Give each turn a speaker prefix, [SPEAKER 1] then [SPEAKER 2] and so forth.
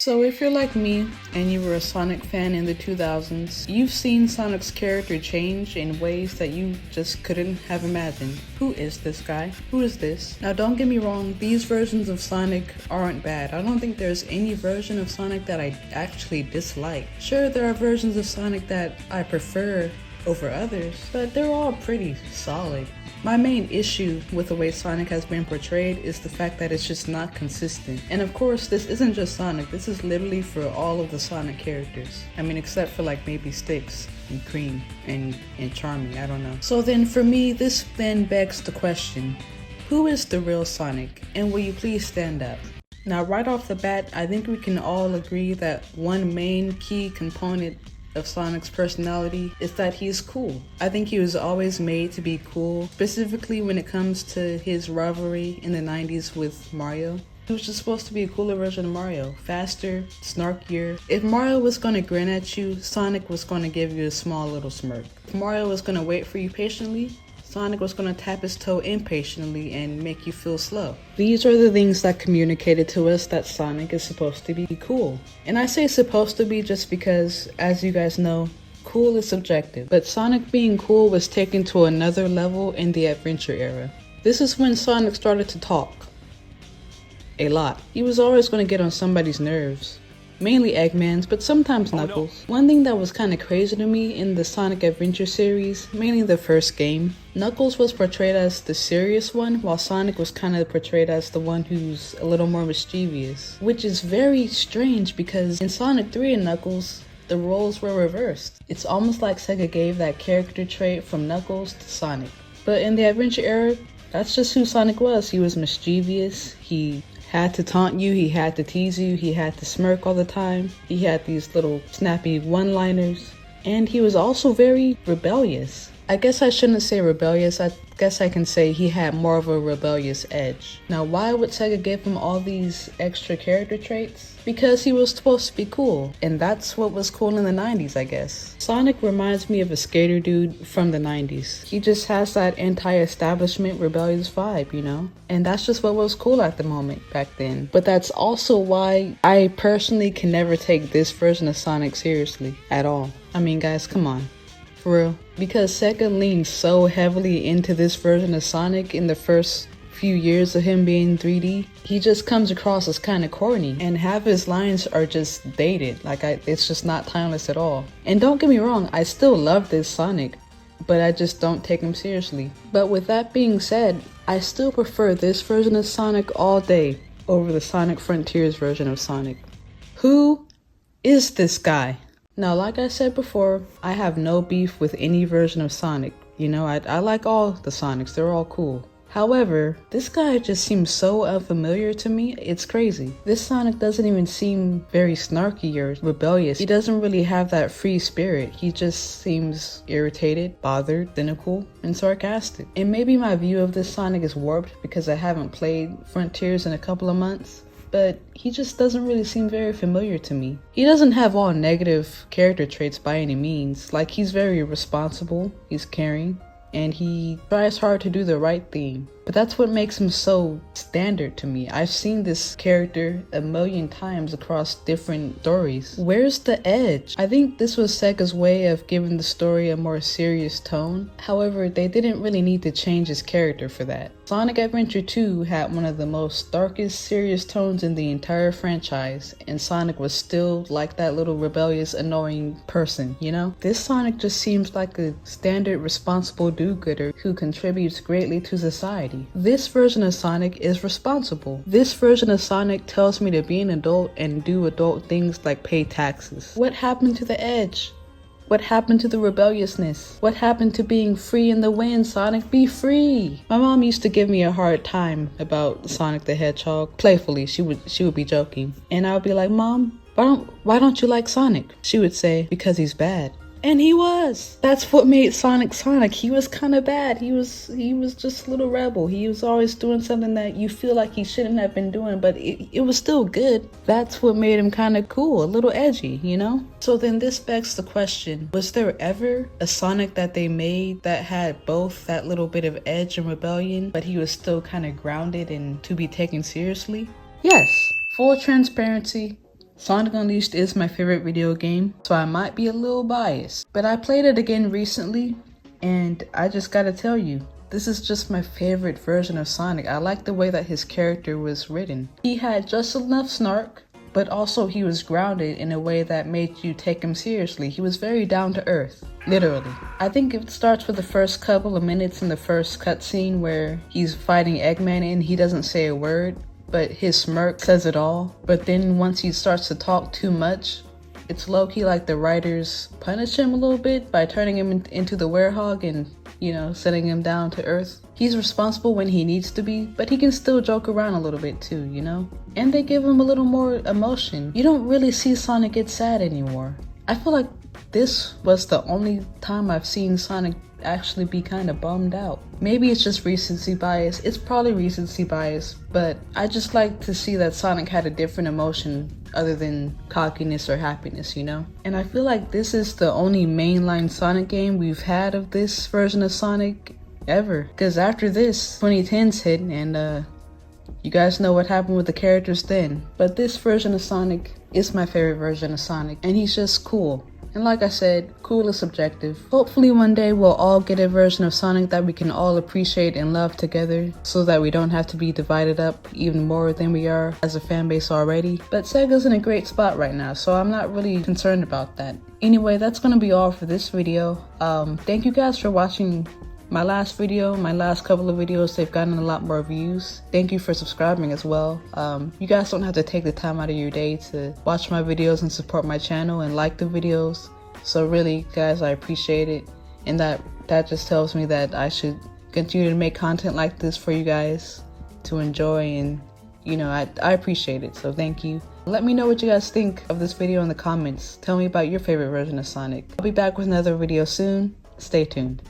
[SPEAKER 1] So if you're like me and you were a Sonic fan in the 2000s, you've seen Sonic's character change in ways that you just couldn't have imagined. Who is this guy? Who is this? Now don't get me wrong, these versions of Sonic aren't bad. I don't think there's any version of Sonic that I actually dislike. Sure, there are versions of Sonic that I prefer over others, but they're all pretty solid. My main issue with the way Sonic has been portrayed is the fact that it's just not consistent. And of course, this isn't just Sonic, this is literally for all of the Sonic characters. I mean, except for like maybe Styx and Cream and Charming, I don't know. So then for me, this then begs the question, who is the real Sonic? And will you please stand up? Now right off the bat, I think we can all agree that one main key component of Sonic's personality is that he's cool. I think he was always made to be cool, specifically when it comes to his rivalry in the 90s with Mario. He was just supposed to be a cooler version of Mario, faster, snarkier. If Mario was gonna grin at you, Sonic was gonna give you a small little smirk. If Mario was gonna wait for you patiently, Sonic was going to tap his toe impatiently and make you feel slow. These are the things that communicated to us that Sonic is supposed to be cool. And I say supposed to be just because, as you guys know, cool is subjective. But Sonic being cool was taken to another level in the adventure era. This is when Sonic started to talk. A lot. He was always going to get on somebody's nerves. Mainly Eggman's, but sometimes Knuckles. No. One thing that was kind of crazy to me in the Sonic Adventure series, mainly the first game, Knuckles was portrayed as the serious one, while Sonic was kind of portrayed as the one who's a little more mischievous. Which is very strange because in Sonic 3 and Knuckles, the roles were reversed. It's almost like Sega gave that character trait from Knuckles to Sonic. But in the Adventure era, that's just who Sonic was. He was mischievous, he had to taunt you, he had to tease you, he had to smirk all the time, he had these little snappy one-liners, and he was also very rebellious. I guess I shouldn't say rebellious, I guess I can say he had more of a rebellious edge. Now why would Sega give him all these extra character traits? Because he was supposed to be cool, and that's what was cool in the 90s, I guess. Sonic reminds me of a skater dude from the 90s. He just has that anti-establishment rebellious vibe, you know? And that's just what was cool at the moment back then. But that's also why I personally can never take this version of Sonic seriously at all. I mean guys, come on. For real. Because Sega leaned so heavily into this version of Sonic in the first few years of him being 3D, he just comes across as kind of corny, and half his lines are just dated. It's just not timeless at all. And don't get me wrong, I still love this Sonic, but I just don't take him seriously. But with that being said, I still prefer this version of Sonic all day over the Sonic Frontiers version of Sonic. Who is this guy? Now, like I said before, I have no beef with any version of Sonic. You know, I like all the Sonics, they're all cool. However, this guy just seems so unfamiliar to me, it's crazy. This Sonic doesn't even seem very snarky or rebellious. He doesn't really have that free spirit. He just seems irritated, bothered, cynical, and sarcastic. And maybe my view of this Sonic is warped because I haven't played Frontiers in a couple of months, but he just doesn't really seem very familiar to me. He doesn't have all negative character traits by any means. Like, he's very responsible, he's caring, and he tries hard to do the right thing. But that's what makes him so standard to me. I've seen this character a million times across different stories. Where's the edge? I think this was Sega's way of giving the story a more serious tone. However, they didn't really need to change his character for that. Sonic Adventure 2 had one of the most darkest, serious tones in the entire franchise, and Sonic was still like that little rebellious, annoying person, you know? This Sonic just seems like a standard, responsible do-gooder who contributes greatly to society. This version of Sonic is responsible. This version of Sonic tells me to be an adult and do adult things like pay taxes. What happened to the edge? What happened to the rebelliousness? What happened to being free in the wind, Sonic? Be free! My mom used to give me a hard time about Sonic the Hedgehog. Playfully, she would be joking. And I would be like, Mom, why don't you like Sonic? She would say, because he's bad. And he was. That's what made Sonic Sonic. He was kind of bad. He was just a little rebel. He was always doing something that you feel like he shouldn't have been doing, but it was still good. That's what made him kind of cool, a little edgy, you know? So then this begs the question, was there ever a Sonic that they made that had both that little bit of edge and rebellion, but he was still kind of grounded and to be taken seriously? Yes. Full transparency. Sonic Unleashed is my favorite video game, so I might be a little biased. But I played it again recently, and I just gotta tell you, this is just my favorite version of Sonic. I like the way that his character was written. He had just enough snark, but also he was grounded in a way that made you take him seriously. He was very down to earth, literally. I think it starts with the first couple of minutes in the first cutscene where he's fighting Eggman and he doesn't say a word, but his smirk says it all. But then once he starts to talk too much, it's low-key like the writers punish him a little bit by turning him into the werehog and, you know, setting him down to earth. He's responsible when he needs to be, but he can still joke around a little bit too, you know? And they give him a little more emotion. You don't really see Sonic get sad anymore. I feel like this was the only time I've seen Sonic actually be kind of bummed out. Maybe it's just recency bias. It's probably recency bias, but I just like to see that Sonic had a different emotion other than cockiness or happiness, you know? And I feel like this is the only mainline Sonic game we've had of this version of Sonic ever. Because after this, 2010s hit, and you guys know what happened with the characters then. But this version of Sonic is my favorite version of Sonic, and he's just cool. And like I said, cool is subjective. Hopefully one day we'll all get a version of Sonic that we can all appreciate and love together, so that we don't have to be divided up even more than we are as a fan base already. But Sega's in a great spot right now, so I'm not really concerned about that. Anyway, that's gonna be all for this video. Thank you guys for watching my last video, my last couple of videos. They've gotten a lot more views. Thank you for subscribing as well. You guys don't have to take the time out of your day to watch my videos and support my channel and like the videos. So really, guys, I appreciate it. And that just tells me that I should continue to make content like this for you guys to enjoy, and you know, I appreciate it. So thank you. Let me know what you guys think of this video in the comments. Tell me about your favorite version of Sonic. I'll be back with another video soon. Stay tuned.